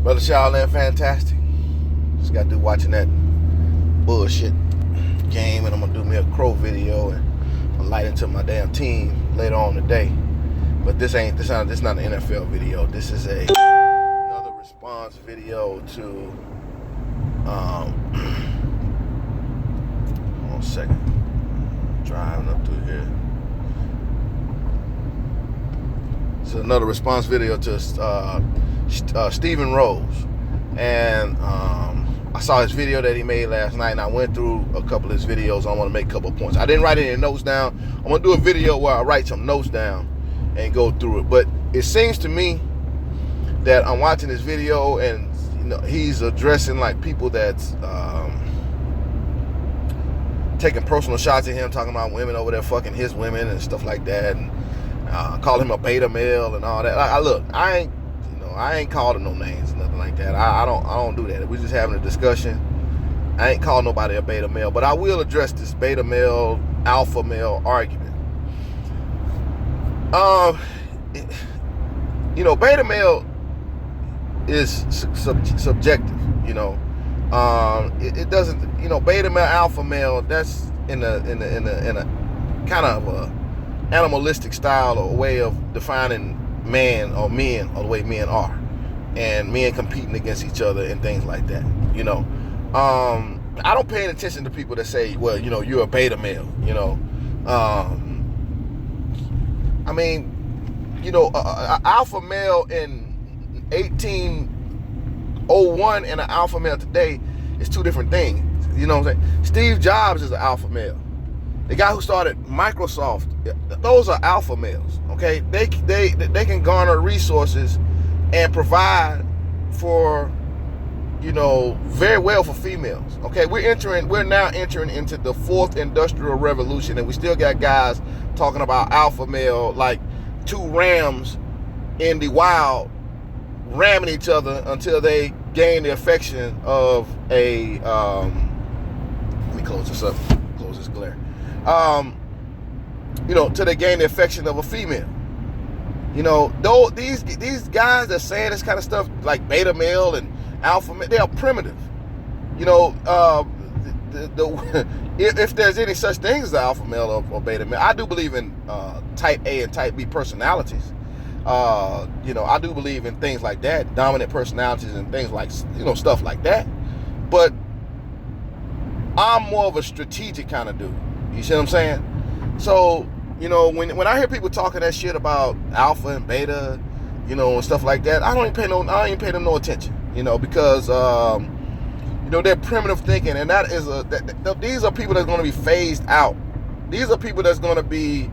Brother Shaolin, fantastic. Just got through watching that bullshit game, and I'm gonna do me a Crow video and I'm light into my damn team later on today. But this not an NFL video. This is another response video to hold on a second. Driving up through here. It's another response video to Stephen Rose, and I saw his video that he made last night, and I went through a couple of his videos. I want to make a couple of points. I didn't write any notes down. I'm gonna do a video where I write some notes down and go through it. But it seems to me that I'm watching this video, and he's addressing like people that's taking personal shots at him, talking about women over there fucking his women and stuff like that, and call him a beta male and all that. I ain't called him no names or nothing like that. I don't do that. We're just having a discussion. I ain't calling nobody a beta male, but I will address this beta male, alpha male argument. Beta male is subjective. It doesn't. Beta male, alpha male. That's in a kind of a animalistic style or way of defining man or men, or the way men are, and men competing against each other and things like that. I don't pay any attention to people that say, well, you're a beta male. Alpha male in 1801 and an alpha male today is two different things. You know what I'm saying? Steve Jobs is an alpha male. The guy who started Microsoft, those are alpha males. Okay, they can garner resources and provide for, very well for females. Okay, we're now entering into the fourth industrial revolution, and we still got guys talking about alpha male like two rams in the wild ramming each other until they gain the affection of a let me close this up, close this glare. Till they gain the affection of a female. Though these guys that saying this kind of stuff like beta male and alpha male, they are primitive. If there's any such thing as the alpha male or beta male, I do believe in type A and type B personalities. I do believe in things like that, dominant personalities and things like, stuff like that. But I'm more of a strategic kind of dude. You see what I'm saying? So, when I hear people talking that shit about alpha and beta, and stuff like that, I don't even pay them no attention, because they're primitive thinking, and that is these are people that's going to be phased out. These are people that's going to be,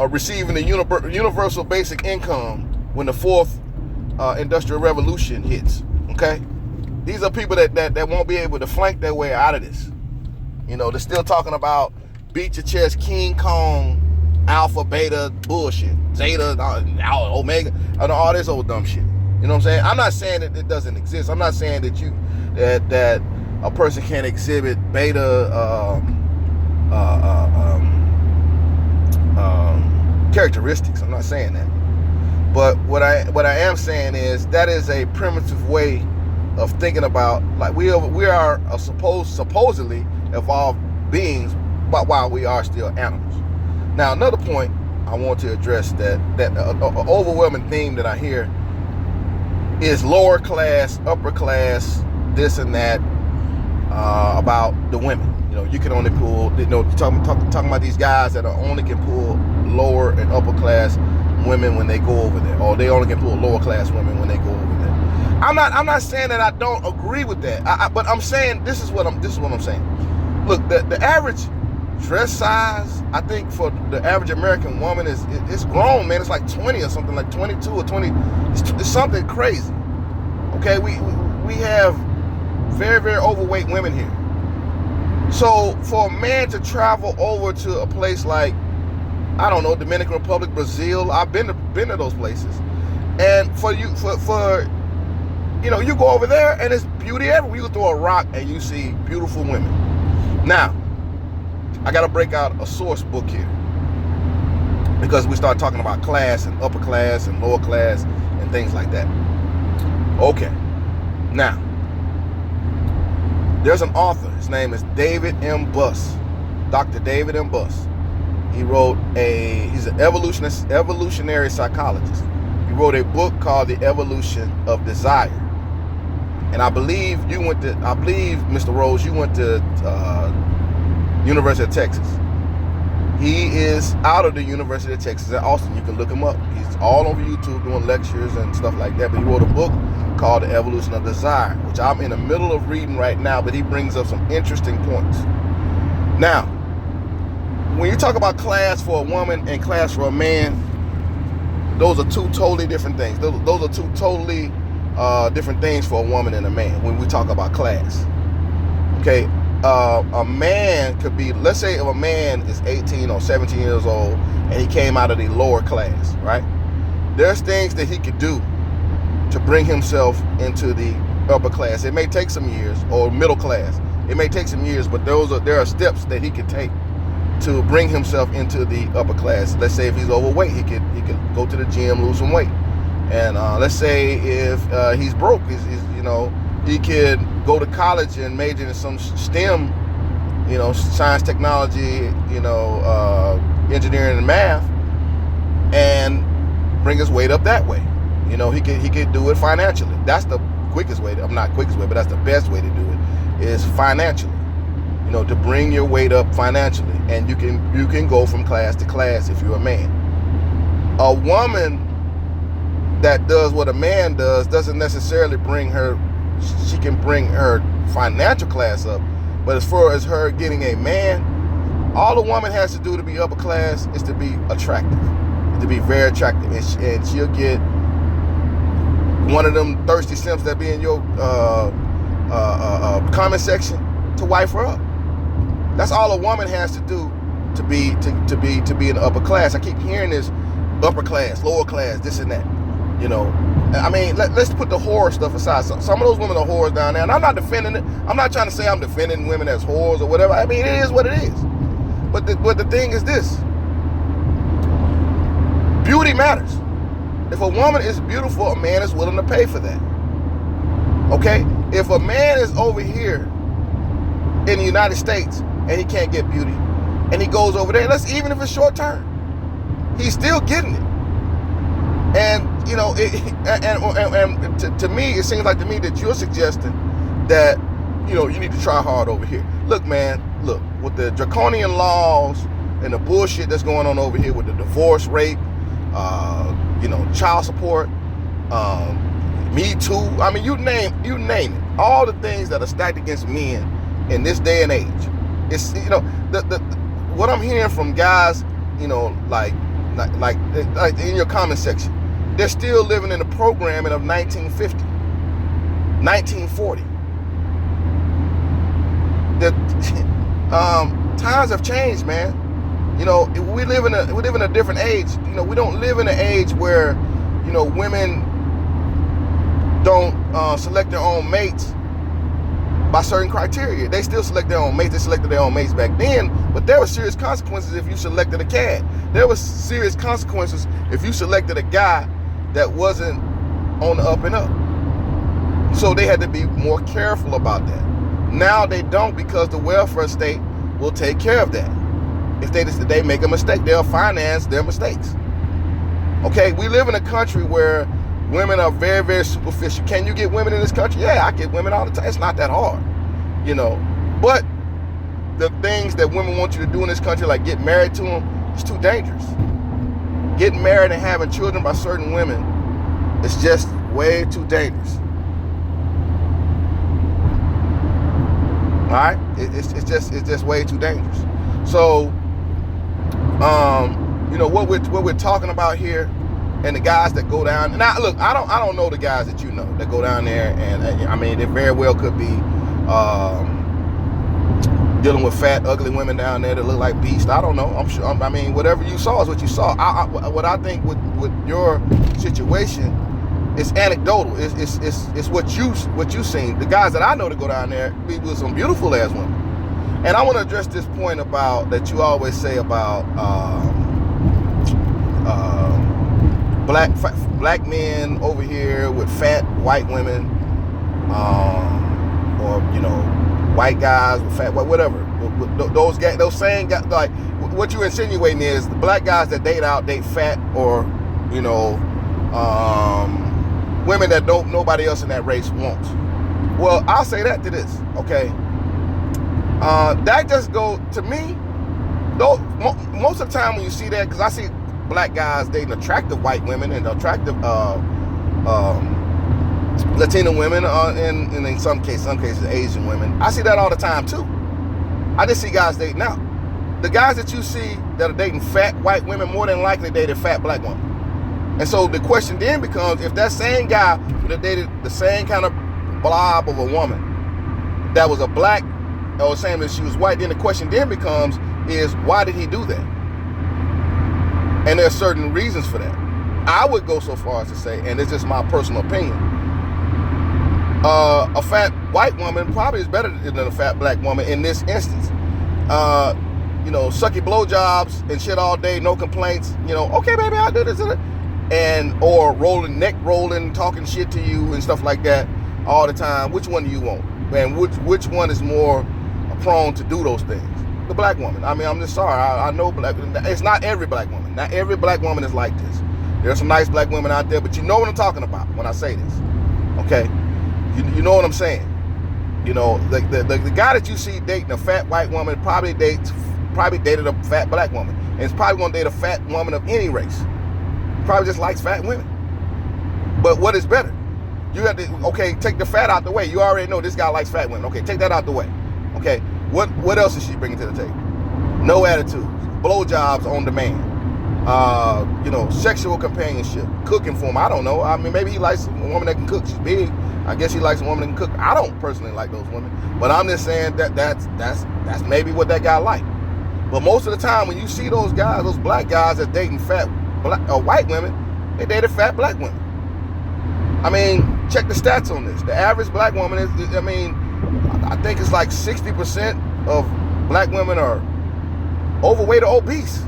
receiving the universal basic income when the fourth industrial revolution hits. Okay, these are people that won't be able to flank their way out of this. They're still talking about beat your chest, King Kong, alpha, beta, bullshit, zeta, omega, and all this old dumb shit. You know what I'm saying? I'm not saying that it doesn't exist. I'm not saying that a person can't exhibit beta characteristics. I'm not saying that. But what I am saying is that is a primitive way of thinking about, like, we are supposedly evolved beings, but while we are still animals. Now, another point I want to address that overwhelming theme that I hear is lower class, upper class, this and that, about the women. You can only pull, talking about these guys that only can pull lower and upper class women when they go over there, or they only can pull lower class women when they go over there. I'm not saying that I don't agree with that, but I'm saying this is what I'm saying. Look, the average dress size, I think, for the average American woman it's grown, man. It's like 20 or something, like 22 or 20. It's something crazy. Okay, we have very, very overweight women here. So for a man to travel over to a place like, I don't know, Dominican Republic, Brazil, I've been to those places, and you go over there and it's beauty everywhere. You throw a rock and you see beautiful women. Now, I got to break out a source book here. because we start talking about class and upper class and lower class and things like that. Okay, now there's an author. His name is David M. Buss, Dr. David M. Buss. He's an evolutionary psychologist. He wrote a book called The Evolution of Desire. And I believe Mr. Rose, you went to University of Texas. He is out of the University of Texas at Austin. You can look him up. He's all over YouTube doing lectures and stuff like that. But he wrote a book called The Evolution of Desire, which I'm in the middle of reading right now, but he brings up some interesting points. Now, when you talk about class for a woman and class for a man, those are two totally different things. Those are two totally different things for a woman and a man when we talk about class. Okay, a man could be, let's say if a man is 18 or 17 years old and he came out of the lower class, right? There's things that he could do to bring himself into the upper class. It may take some years, or middle class. It may take some years, but there are steps that he could take to bring himself into the upper class. Let's say if he's overweight, he could go to the gym, lose some weight. And let's say if he's broke, he could go to college and major in some STEM, science, technology, engineering and math, and bring his weight up that way. He could do it financially. That's the quickest way. Not quickest way, but that's the best way to do it, is financially. To bring your weight up financially, and you can go from class to class if you're a man. A woman that does what a man does doesn't necessarily she can bring her financial class up, but as far as her getting a man, all a woman has to do to be upper class is to be attractive, to be very attractive, and she'll get one of them thirsty simps that be in your comment section to wife her up. That's all a woman has to do to be in the upper class. I keep hearing this upper class, lower class, this and that. Let's put the horror stuff aside. Some of those women are whores down there, and I'm not defending it. I'm not trying to say I'm defending women as whores or whatever. I mean, it is what it is. But the thing is this: beauty matters. If a woman is beautiful, a man is willing to pay for that. Okay? If a man is over here in the United States and he can't get beauty, and he goes over there, even if it's short term, he's still getting it. And to me, it seems like to me that you're suggesting that you need to try hard over here. Look, man, with the draconian laws and the bullshit that's going on over here with the divorce rate, child support, Me Too. I mean, you name it. All the things that are stacked against men in this day and age. It's what I'm hearing from guys, like in your comment section, they're still living in the programming of 1950, 1940. Times have changed, man. We live in a different age. We don't live in an age where, women don't select their own mates by certain criteria. They still select their own mates. They selected their own mates back then, but there were serious consequences if you selected a cad. There was serious consequences if you selected a guy that wasn't on the up and up. So they had to be more careful about that. Now they don't, because the welfare state will take care of that. If they make a mistake, they'll finance their mistakes. Okay, we live in a country where women are very, very superficial. Can you get women in this country? Yeah, I get women all the time. It's not that hard, But the things that women want you to do in this country, like get married to them, it's too dangerous. Getting married and having children by certain women is just way too dangerous. All right, it's just way too dangerous. So, what we're talking about here, and the guys that go down. Now, look, I don't know the guys that that go down there, and I mean, they very well could be dealing with fat, ugly women down there that look like beasts. I don't know. I'm sure. I mean, whatever you saw is what you saw. What I think with your situation, it's anecdotal. It's what you seen. The guys that I know that go down there be with some beautiful ass women. And I want to address this point about that you always say about black men over here with fat white women, or white guys with fat whatever. Those saying like what you insinuating is the black guys that date fat or women that nobody else in that race wants. Well, I'll say that to this, okay? That just go to me. Though most of the time when you see that, because I see black guys dating attractive white women and attractive Latino women, and in some cases Asian women. I see that all the time too. I just see guys dating out. The guys that you see that are dating fat white women more than likely dated fat black women. And so the question then becomes, if that same guy that dated the same kind of blob of a woman that was a black or saying that she was white, then the question then becomes is, why did he do that? And there's certain reasons for that. I would go so far as to say, and it's just my personal opinion, a fat white woman probably is better than a fat black woman in this instance. Sucky blowjobs and shit all day, no complaints. Okay, baby, I'll do this, or neck rolling, talking shit to you and stuff like that all the time. Which one do you want? And which one is more prone to do those things? The black woman. I mean, I'm just sorry. I know it's not every black woman. Not every black woman is like this. There's some nice black women out there, but you know what I'm talking about when I say this. Okay? You know what I'm saying. The guy that you see dating a fat white woman probably dated a fat black woman. And is probably going to date a fat woman of any race. Probably just likes fat women. But what is better? You have to, take the fat out the way. You already know this guy likes fat women. Okay, take that out the way. Okay, what else is she bringing to the table? No attitudes, blowjobs on demand, sexual companionship, cooking for him. I don't know. I mean, maybe he likes a woman that can cook. She's big. I guess he likes a woman that can cook. I don't personally like those women, but I'm just saying that's maybe what that guy like. But most of the time, when you see those guys, those black guys that dating fat white women, they dated fat black women. I mean, check the stats on this. The average black woman I think it's like 60% of black women are overweight or obese.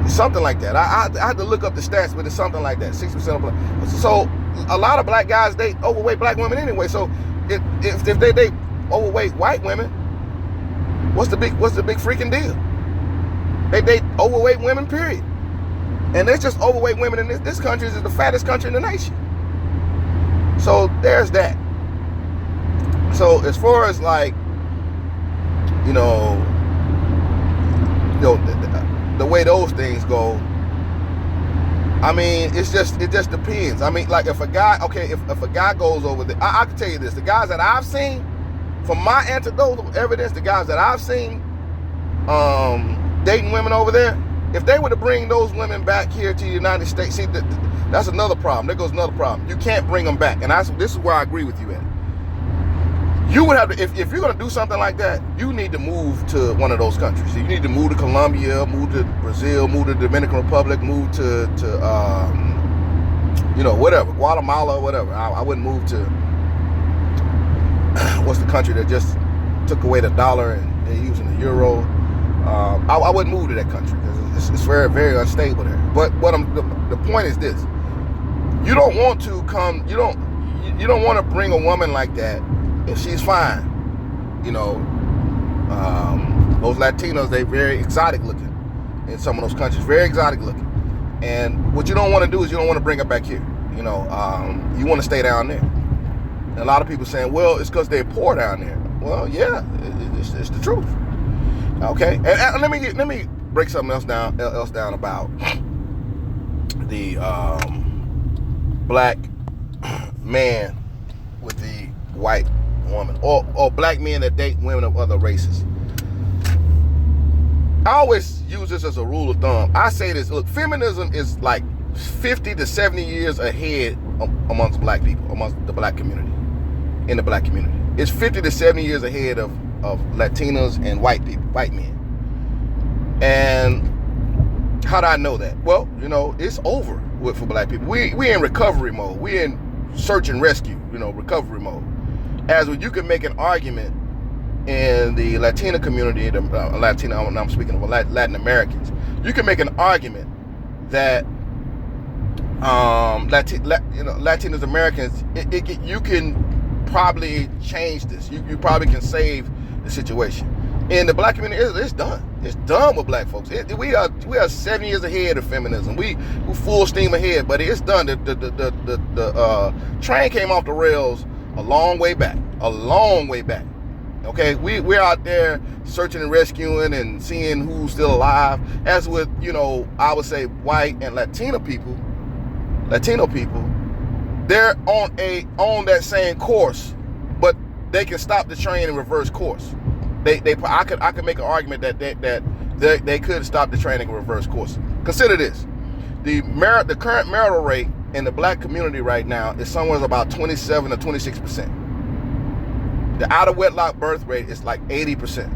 Something like that. I had to look up the stats, but it's something like that. 60% of black. So a lot of black guys date overweight black women anyway. So if they date overweight white women, what's the big freaking deal? They date overweight women, period. And there's just overweight women in this country. Is the fattest country in the nation. So there's that. So as far as like, the way those things go, I mean, it just depends. I mean, like if a guy goes over there, I can tell you this: the guys that I've seen, from my anecdotal evidence, the guys that I've seen dating women over there, if they were to bring those women back here to the United States, see, that's another problem. There goes another problem. You can't bring them back, and this is where I agree with you at. You would have to, if you're going to do something like that, you need to move to one of those countries. You need to move to Colombia, move to Brazil, move to the Dominican Republic, move to whatever, Guatemala, whatever. I wouldn't move to, what's the country that just took away the dollar and they're using the euro. I wouldn't move to that country because it's very, very unstable there. But the point is this: you don't want to bring a woman like that if she's fine. Those Latinos, they're very exotic looking in some of those countries, very exotic looking. And what you don't want to do is you don't want to bring her back here. You want to stay down there. And a lot of people saying, well, it's because they're poor down there. Well, yeah, it's the truth. Okay, and let me break something else down about the black man with the white woman, or black men that date women of other races. I always use this as a rule of thumb. I say this: look, feminism is like 50 to 70 years ahead amongst black people, amongst the black community, in the black community. It's 50 to 70 years ahead of Latinos and white men. And how do I know that? Well, it's over for black people. We in recovery mode. We in search and rescue, recovery mode. As you can make an argument in the Latino community, I'm speaking of Latin Americans, you can make an argument that Latinos Americans, you can probably change this. You probably can save the situation. In the black community, it's done. It's done with black folks. We are 7 years ahead of feminism. We full steam ahead, but it's done. The train came off the rails a long way back. A long way back. Okay, we're out there searching and rescuing and seeing who's still alive. As with, I would say white and Latino people, they're on that same course, but they can stop the train and reverse course. I could make an argument that they could stop the train and reverse course. Consider this: the current marital rate in the black community right now is somewhere about 27 or 26%. The out of wedlock birth rate is like 80%.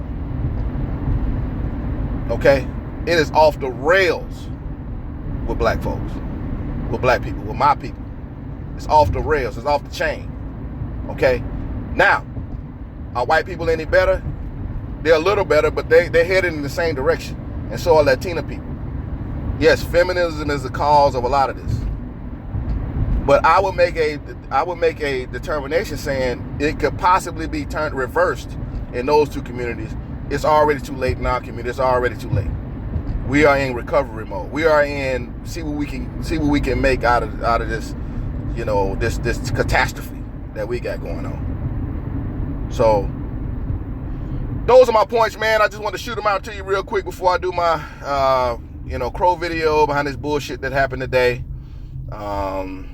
Okay, it is off the rails with black folks, with black people, with my people. It's off the rails. It's off the chain. Okay, now are white people any better? They're a little better, but they're headed in the same direction, and so are Latina people. Yes, feminism is the cause of a lot of this, but I would make a determination saying it could possibly be reversed in those two communities. It's already too late in our community. It's already too late. We are in recovery mode. We are in see what we can make out of this, this catastrophe that we got going on. So those are my points, man. I just want to shoot them out to you real quick before I do my, Crow video behind this bullshit that happened today. I'll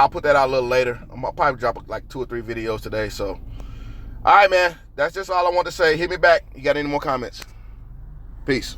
put that out a little later. I'll probably drop like 2 or 3 videos today. So, all right, man. That's just all I want to say. Hit me back. You got any more comments? Peace.